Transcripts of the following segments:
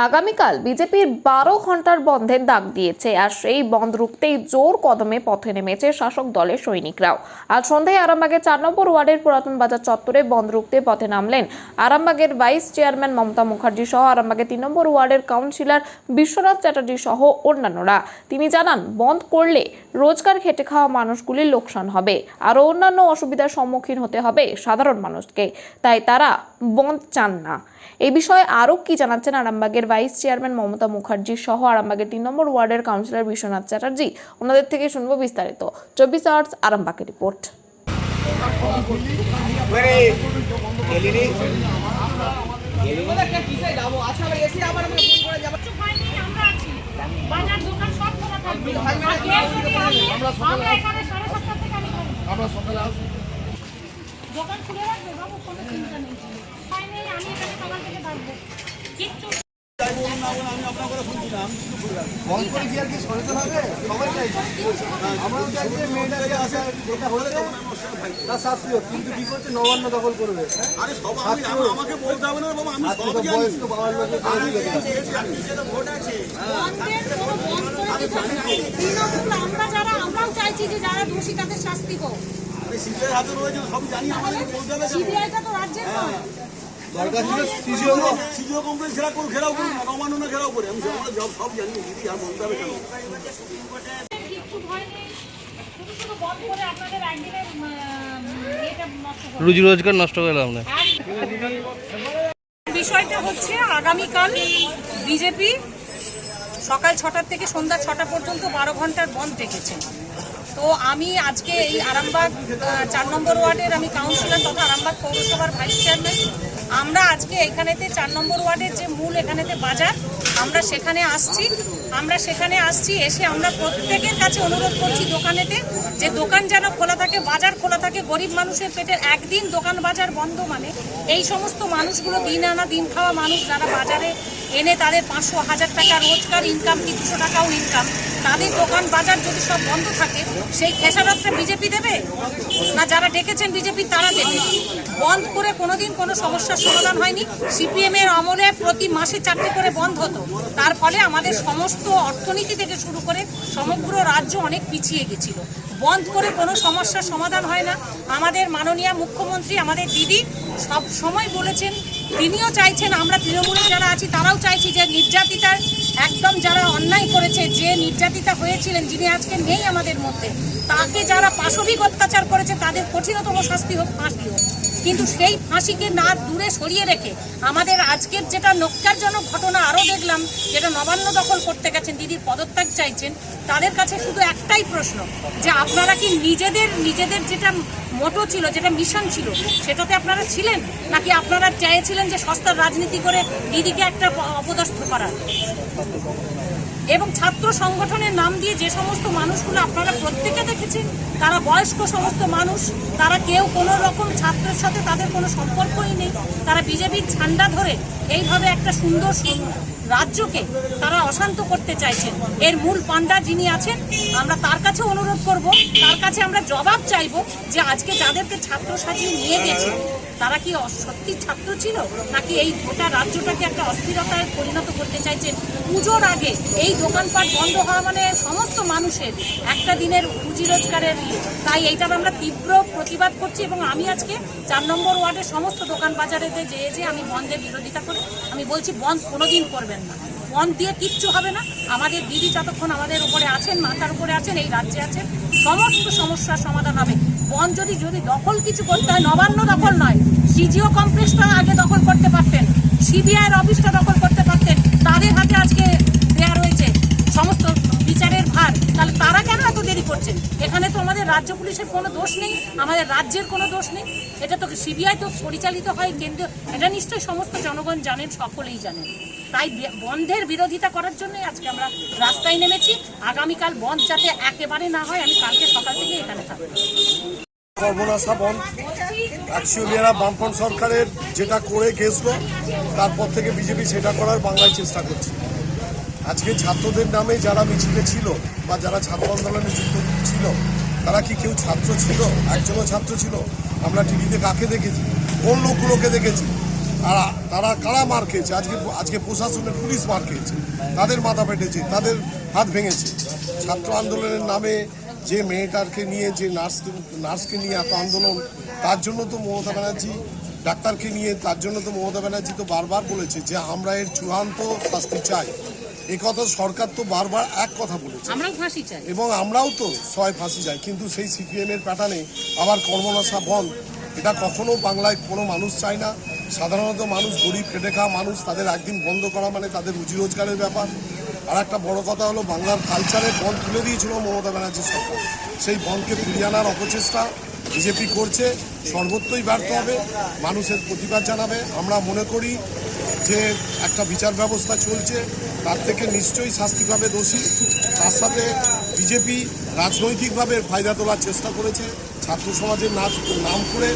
আগামীকাল বিজেপির 12 ঘন্টার বন্ধের ডাক দিয়েছে আর সেই বন্ধ রুখতেই জোর কদমে পথে নেমেছে শাসক দলের সৈনিকরাও। আজ সন্ধ্যায় আরামবাগের 4 নম্বর ওয়ার্ডের পুরাতন বাজার চত্বরে বন্ধ রুখতে পথে নামলেন আরামবাগের ভাইস চেয়ারম্যান মমতা মুখার্জি সহ আরামবাগের 3 নম্বর ওয়ার্ডের কাউন্সিলর বিশ্বনাথ চ্যাটার্জি সহ অন্যান্যরা। তিনি জানান, বন্ধ করলে রোজগার খেটে খাওয়া মানুষগুলির লোকসান হবে, আরও অন্যান্য অসুবিধার সম্মুখীন হতে হবে সাধারণ মানুষকে, তাই তারা বন্ধ চান না। এই বিষয়ে আরও কি জানাচ্ছেন আরামবাগের ভাইস চেয়ারম্যান মমতা মুখার্জি সহ আরামবাগের 3 নম্বর ওয়ার্ডের কাউন্সিলর বিশ্বনাথ চ্যাটার্জি, ওনাদের থেকে শুনবো বিস্তারিত। 24 আওয়ার্স আরামবাগের রিপোর্ট। দোকান খুলে রাখবে বাবু, কোনো চিন্তা নেই। আমি এখানে সকাল থেকে থাকবো, কিচ্ছু বন্ধ করে কি আর কি সরাতে হবে? সবাই চাইছে, আমরাও চাইছি মেয়েটা যে আসা যেটা হলে তার শাস্তি হোক, কিন্তু কি করছে নবান্ন দখল করবে। আরে সব আমাকে বলতে হবে না বাবা, আমি সব জানি। বয়স্ক বাবার লোকের ভোট আছে। আমরা যারা আমরাও চাইছি যে যারা দোষী তাদের শাস্তি হোক। আমি সিবিআই হাতে রয়েছে, সব জানি, আমাকে বলতে হবে। সিবিআইটা তো রাজ্যের নয়। দরকার ছিল সিজিও কোম্পানি ঘেরাও করুন, ঘেরাও করুন, নবান্ন ঘেরাও করে আমি সব জানি, দিদি আর বলতে হবে কেন? কিচ্ছু ভয় নেই, শুধু শুধু বন্ধ করে আপনাদের একদিনের এটা নষ্ট করবে। রুজি রোজগার নষ্ট হয়ে গেল। বিষয়টা হচ্ছে আগামীকাল বিজেপি সকাল 6টা থেকে সন্ধ্যা 6টা পর্যন্ত 12 ঘন্টার বন্ধ রেখেছে। তো আমি আজকে এই আরামবাগ 4 নম্বর ওয়ার্ডের আমি কাউন্সিলর তথা আরামবাগ পৌরসভার ভাইস চেয়ারম্যান। আমরা আজকে এখানেতে 4 নম্বর ওয়ার্ডের যে মূল এখানেতে বাজার, আমরা সেখানে আসছি। এসে আমরা প্রত্যেকের কাছে অনুরোধ করছি দোকানেতে যে দোকান যেন খোলা থাকে, বাজার খোলা থাকে। গরিব মানুষের পেটের একদিন দোকান বাজার বন্ধ মানে এই সমস্ত মানুষগুলো দিন আনা দিন খাওয়া মানুষ, যারা বাজারে এনে তাদের 500-1000 টাকা রোজগার ইনকাম, 200 টাকাও ইনকাম, তাদের দোকান বাজার যদি সব বন্ধ থাকে সেই খেসারতটা বিজেপি দেবে না যারা ডেকেছেন বিজেপি তারা দেবে? বন্ধ করে কোনোদিন কোনো সমস্যার সমাধান হয়নি। সিপিএমের আমলে প্রতি মাসে 4টে করে বন্ধ হতো, তার ফলে আমাদের সমস্ত অর্থনীতি থেকে শুরু করে সমগ্র রাজ্য অনেক পিছিয়ে গেছিল। বন্ধ করে কোনো সমস্যার সমাধান হয় না। আমাদের মাননীয় মুখ্যমন্ত্রী, আমাদের দিদি সব সময় বলেছেন, তিনিও চাইছেন, আমরা তৃণমূলে যারা আছি তারাও চাইছি যে নির্যাতিতার একদম যারা অন্যায় করেছে, যে নির্যাতিতা হয়েছিলেন, যিনি আজকে নেই আমাদের মধ্যে, তাকে যারা পাশবিক অত্যাচার করেছে তাদের কঠিনতম শাস্তি হোক, ফাঁসি হোক। কিন্তু সেই ফাঁসিকে না দূরে সরিয়ে রেখে আমাদের আজকের যেটা নক্কারজনক ঘটনা আরও দেখলাম, যেটা নবান্ন দখল করতে গেছেন, দিদির পদত্যাগ চাইছেন, তাদের কাছে শুধু একটাই প্রশ্ন যে আপনারা কি নিজেদের যেটা মোটো ছিল, যেটা মিশন ছিল, সেটাতে আপনারা ছিলেন, নাকি আপনারা চাইছিলেন যে সস্তার রাজনীতি করে দিদিকে একটা অপদস্থ করার? এবং ছাত্র সংগঠনের নাম দিয়ে যে সমস্ত মানুষগুলো আপনারা প্রত্যেকে দেখেছেন, তারা বয়স্ক সমস্ত মানুষ, তারা কেউ কোনো রকম ছাত্রের সাথে তাদের কোনো সম্পর্কই নেই। তারা বিজেপির ঝান্ডা ধরে এইভাবে একটা সুন্দর রাজ্যকে তারা অশান্ত করতে চাইছেন। এর মূল পান্ডা যিনি আছেন, আমরা তার কাছে অনুরোধ করব, তার কাছে আমরা জবাব চাইব যে আজকে যাদেরকে ছাত্র সাজিয়ে নিয়ে গেছে তারা কি সত্যি ছাত্র ছিল, নাকি এই গোটা রাজ্যটাকে একটা অস্থিরতায় পরিণত করতে চাইছেন? পুজোর আগে এই দোকানপাট বন্ধ হওয়া মানে সমস্ত মানুষের একটা দিনের রুজি রোজগারের। তাই এইটার আমরা তীব্র প্রতিবাদ করছি এবং আমি আজকে 4 নম্বর ওয়ার্ডের সমস্ত দোকান বাজারেতে যে আমি বন্ধের বিরোধিতা করি। আমি বলছি বন্ধ কোনোদিন করবেন না, বন্ধ দিয়ে কিচ্ছু হবে না। আমাদের দিদি যতক্ষণ আমাদের উপরে আছেন, মাথার উপরে আছেন, এই রাজ্যে আছেন, সমস্ত সমস্যার সমাধান হবে। বন্ধ যদি দখল কিছু করতে হয়, নবান্ন দখল নয়, সিজিও কমপ্লেক্সটা আগে দখল করতে পারতেন, সিবিআইয়ের অফিসটা দখল করতে পারতেন, তাদের হাতে আজকে দেয়া রয়েছে সমস্ত বিচারের ভার। তাহলে তারা কেন এত দেরি করছেন? এখানে তো আমাদের রাজ্য পুলিশের কোনো দোষ নেই, আমাদের রাজ্যের কোনো দোষ নেই। এটা তো সিবিআই তো পরিচালিত হয় কেন্দ্রীয়, এটা নিশ্চয়ই সমস্ত জনগণ জানেন, সকলেই জানেন। তাই বন্ধের বিরোধিতা করার জন্যই আজকে আমরা রাস্তায় নেমেছি। আগামীকাল বন্ধ যাতে একেবারে না হয়, আমি কালকে সকাল থেকে এখানে থাকবো। সর্বনাশা বন্ধ অ্যাকচুয়ালি এরা বামফ্রন্ট সরকারের যেটা করে গেছিল, তারপর থেকে বিজেপি সেটা করার বাংলায় চেষ্টা করছে। আজকে ছাত্রদের নামে যারা মিছিলে ছিল বা যারা ছাত্র আন্দোলনে যুক্ত ছিল, তারা কি কেউ ছাত্র ছিল? একজনও ছাত্র ছিল? আমরা টিভিতে কাকে দেখেছি? কোন লোকগুলোকে দেখেছি? তারা কারা মার খেয়েছে, আজকে প্রশাসনের পুলিশ মার খেয়েছে, তাদের মাথা পেটেছে, তাদের হাত ভেঙেছে। ছাত্র আন্দোলনের নামে যে মেয়েটাকে নিয়ে, যে নার্সকে নিয়ে এত আন্দোলন, তার জন্য তো মমতা ব্যানার্জি, ডাক্তারকে নিয়ে তার জন্য তো মমতা ব্যানার্জি তো বারবার বলেছে যে আমরা এর চূড়ান্ত শাস্তি চাই। এই কথা সরকার তো বারবার এক কথা বলেছে, আমরাও ফাঁসি চাই এবং আমরাও তো সবাই ফাঁসি যাই, কিন্তু সেই সিপিএমের প্যাটার্নে আবার কর্মনাশা বন্ধ, এটা কখনো বাংলায় কোনো মানুষ চায় না। সাধারণত মানুষ, গরিব খেটে খাওয়া মানুষ, তাদের একদিন বন্ধ করা মানে তাদের রুজি রোজগারের ব্যাপার। আর একটা বড় কথা হলো, বাংলার কালচারের বন্ধ তুলে দিয়েছিল মমতা ব্যানার্জি সরকার, সেই বন্ধকে ফিরিয়ে আনার অপচেষ্টা বিজেপি করছে, সর্বত্রই ব্যর্থ হবে। মানুষের প্রতিবাদ জানাবে। আমরা মনে করি যে একটা বিচার ব্যবস্থা চলছে, তার থেকে নিশ্চয়ই শাস্তি পাবে দোষী। তার সাথে বিজেপি রাজনৈতিকভাবে ফায়দা তোলার চেষ্টা করেছে, ছাত্র সমাজের নাম করে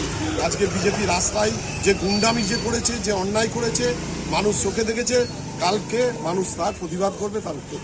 আজকে বিজেপি রাস্তায় যে গুন্ডামি যে করেছে, যে অন্যায় করেছে, মানুষ চোখে দেখেছে। কালকে মানুষ তার প্রতিবাদ করবে, তার উত্তর